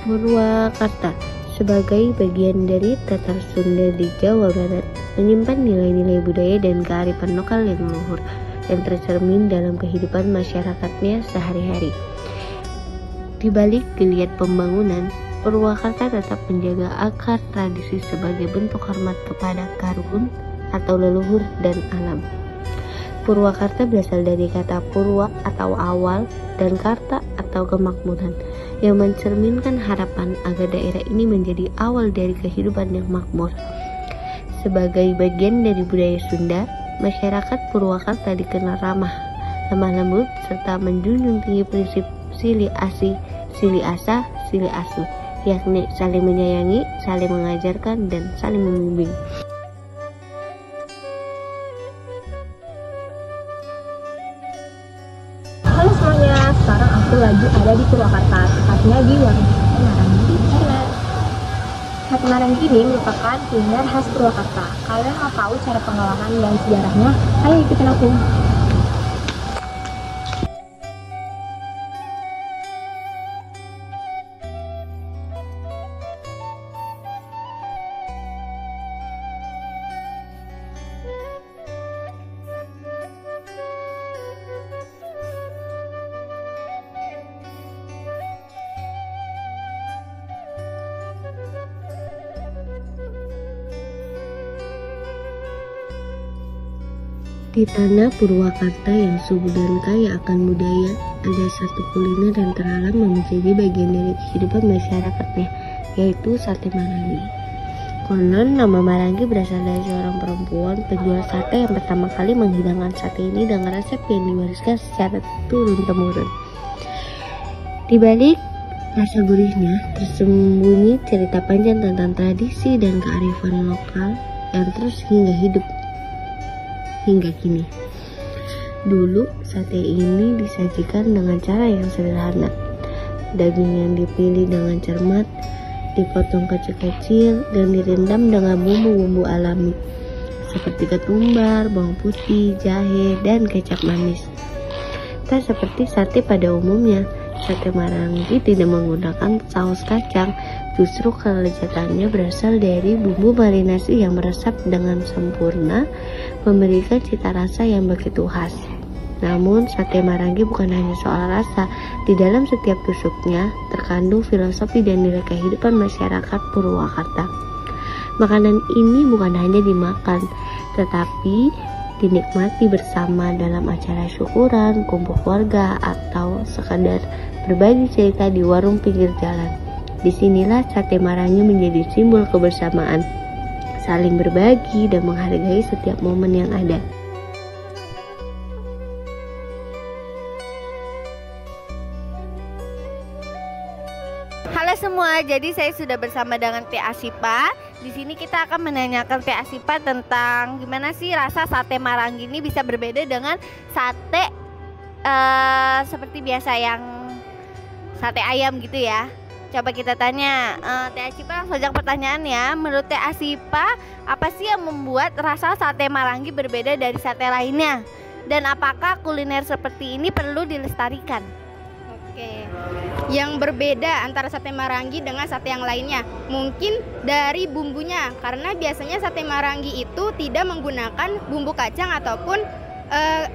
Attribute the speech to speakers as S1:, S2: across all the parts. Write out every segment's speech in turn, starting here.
S1: Purwakarta sebagai bagian dari Tatar Sunda di Jawa Barat menyimpan nilai-nilai budaya dan kearifan lokal yang luhur yang tercermin dalam kehidupan masyarakatnya sehari-hari. Di balik geliat pembangunan, Purwakarta tetap menjaga akar tradisi sebagai bentuk hormat kepada Karun atau leluhur dan alam. Purwakarta berasal dari kata purwa atau awal dan karta atau kemakmuran yang mencerminkan harapan agar daerah ini menjadi awal dari kehidupan yang makmur. Sebagai bagian dari budaya Sunda, masyarakat Purwakarta dikenal ramah, lemah lembut, serta menjunjung tinggi prinsip sili asi, sili asa, sili asu, yakni saling menyayangi, saling mengajarkan, dan saling membimbing.
S2: Halo semuanya, sekarang aku lagi ada di Purwakarta, tepatnya di warung Sate Marangi. Sate Marangi ini merupakan kuliner khas Purwakarta. Kalian mau tahu cara pengolahan dan sejarahnya? Ayo ikutin aku.
S1: Di tanah Purwakarta yang subur dan kaya akan budaya, ada satu kuliner yang terhalang menjadi bagian dari kehidupan masyarakatnya, yaitu sate Marangi. Konon nama Marangi berasal dari seorang perempuan penjual sate yang pertama kali menghidangkan sate ini dengan resep yang diwariskan secara turun-temurun. Di balik rasa gurihnya tersembunyi cerita panjang tentang tradisi dan kearifan lokal yang terus hidup hingga kini. Dulu sate ini disajikan dengan cara yang sederhana. Daging yang dipilih dengan cermat, dipotong kecil-kecil dan direndam dengan bumbu-bumbu alami seperti ketumbar, bawang putih, jahe, dan kecap manis. Tak seperti sate pada umumnya, sate Marangi tidak menggunakan saus kacang. Justru kelezatannya berasal dari bumbu marinasi yang meresap dengan sempurna, memberikan cita rasa yang begitu khas. Namun, sate Marangi bukan hanya soal rasa. Di dalam setiap tusuknya terkandung filosofi dan nilai kehidupan masyarakat Purwakarta. Makanan ini bukan hanya dimakan, tetapi dinikmati bersama dalam acara syukuran, kumpul keluarga, atau sekadar berbagi cerita di warung pinggir jalan. Disinilah sate Marangi menjadi simbol kebersamaan, saling berbagi dan menghargai setiap momen yang ada.
S3: Halo semua, jadi saya sudah bersama dengan Teh Asipa. Di sini kita akan menanyakan Teh Asipa tentang gimana sih rasa sate Marangi ini bisa berbeda dengan sate seperti biasa yang sate ayam gitu ya. Coba kita tanya, Teh Asipa langsung saja pertanyaannya. Menurut Teh Asipa, apa sih yang membuat rasa sate Marangi berbeda dari sate lainnya? Dan apakah kuliner seperti ini perlu dilestarikan?
S4: Oke, yang berbeda antara sate Marangi dengan sate yang lainnya mungkin dari bumbunya, karena biasanya sate Marangi itu tidak menggunakan bumbu kacang ataupun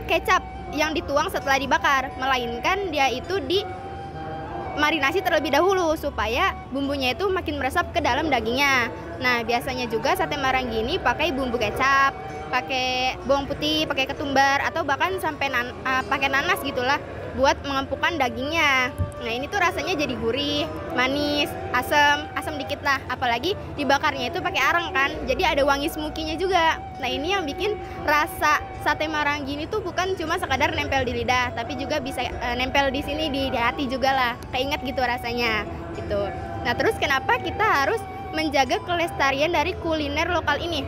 S4: kecap yang dituang setelah dibakar, melainkan dia itu marinasi terlebih dahulu supaya bumbunya itu makin meresap ke dalam dagingnya. Nah, biasanya juga sate Marangi ini pakai bumbu kecap, pakai bawang putih, pakai ketumbar, atau bahkan sampai pakai nanas gitulah buat mengempukkan dagingnya. Nah, ini tuh rasanya jadi gurih, manis, asam dikit lah. Apalagi dibakarnya itu pakai arang kan, jadi ada wangi smoky-nya juga. Nah, ini yang bikin rasa sate Marangi ini tuh bukan cuma sekadar nempel di lidah, tapi juga bisa nempel di sini di hati juga lah. Keinget gitu rasanya gitu. Nah, terus kenapa kita harus menjaga kelestarian dari kuliner lokal ini?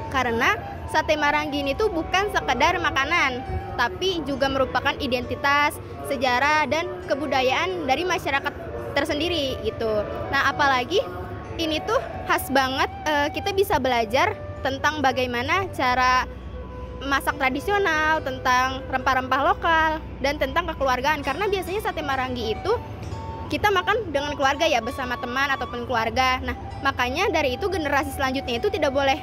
S4: Karena sate Marangi ini tuh bukan sekadar makanan, tapi juga merupakan identitas, sejarah, dan kebudayaan dari masyarakat tersendiri gitu. Nah, apalagi ini tuh khas banget, kita bisa belajar tentang bagaimana cara masak tradisional, tentang rempah-rempah lokal, dan tentang kekeluargaan. Karena biasanya sate Marangi itu kita makan dengan keluarga ya, bersama teman ataupun keluarga. Nah, makanya dari itu generasi selanjutnya itu tidak boleh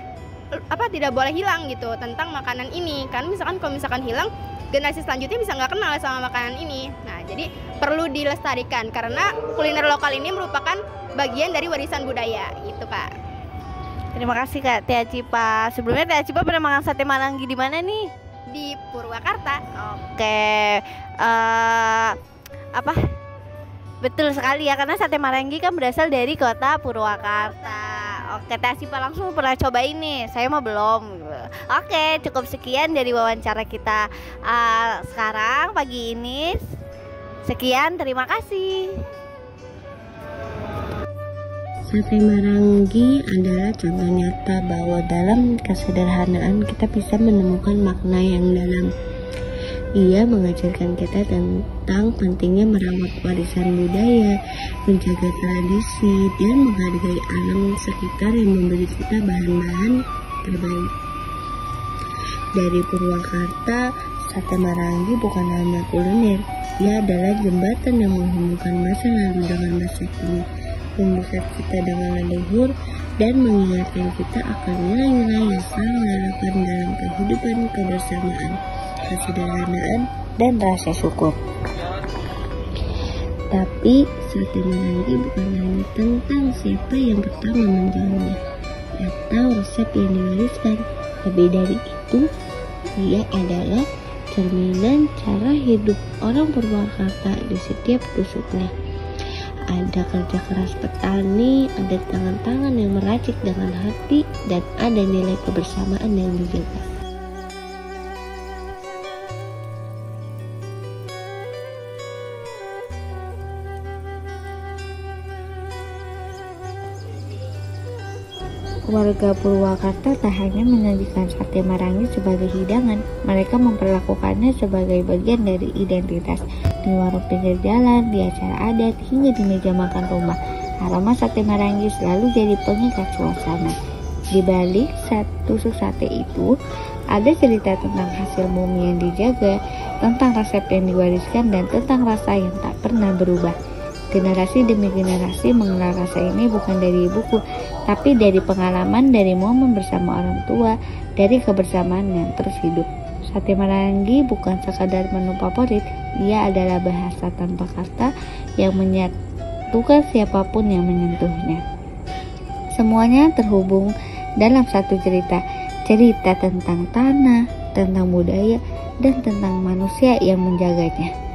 S4: hilang gitu tentang makanan ini. Kan kalau misalkan hilang, generasi selanjutnya bisa nggak kenal sama makanan ini. Nah, jadi perlu dilestarikan karena kuliner lokal ini merupakan bagian dari warisan budaya gitu, Kak.
S3: Terima kasih Kak Tia Cipa. Sebelumnya Tia Cipa pernah makan sate Marangi di mana nih?
S4: Di Purwakarta.
S3: Oke. Betul sekali ya, karena sate Marangi kan berasal dari kota Purwakarta. Oke, Tia Cipa langsung pernah coba ini. Saya mah belum. Oke, cukup sekian dari wawancara kita sekarang pagi ini. Sekian, terima kasih.
S1: Sate Marangi adalah contoh nyata bahwa dalam kesederhanaan kita bisa menemukan makna yang dalam. Ia mengajarkan kita tentang pentingnya merawat warisan budaya, menjaga tradisi, dan menghargai alam sekitar yang memberi kita bahan-bahan terbaik. Dari Purwakarta, sate Marangi bukan hanya kuliner, ia adalah jembatan yang menghubungkan masa lalu dengan masa kini, membuka kita dengan leluhur, dan mengingatkan kita akan nilai-nilai yang selalu relevan dalam kehidupan kebersamaan, kesederhanaan, dan rasa syukur. Tapi sate Marangi bukan hanya tentang siapa yang pertama menjualnya atau resep yang diwariskan. Lebih dari itu, ia adalah cerminan cara hidup orang Purwakarta di setiap tusuknya. Ada kerja keras petani, ada tangan-tangan yang meracik dengan hati, dan ada nilai kebersamaan yang dijaga. Warga Purwakarta tak hanya menyajikan sate Marangi sebagai hidangan, mereka memperlakukannya sebagai bagian dari identitas. Di warung pinggir jalan, di acara adat, hingga di meja makan rumah, aroma sate Marangi selalu jadi pengikat suasana. Di balik tusuk sate itu, ada cerita tentang hasil bumi yang dijaga, tentang resep yang diwariskan, dan tentang rasa yang tak pernah berubah. Generasi demi generasi mengenal rasa ini bukan dari buku, tapi dari pengalaman, dari momen bersama orang tua, dari kebersamaan yang terus hidup. Sate Marangi bukan sekadar menu favorit, ia adalah bahasa tanpa kata yang menyatukan siapapun yang menyentuhnya. Semuanya terhubung dalam satu cerita tentang tanah, tentang budaya, dan tentang manusia yang menjaganya.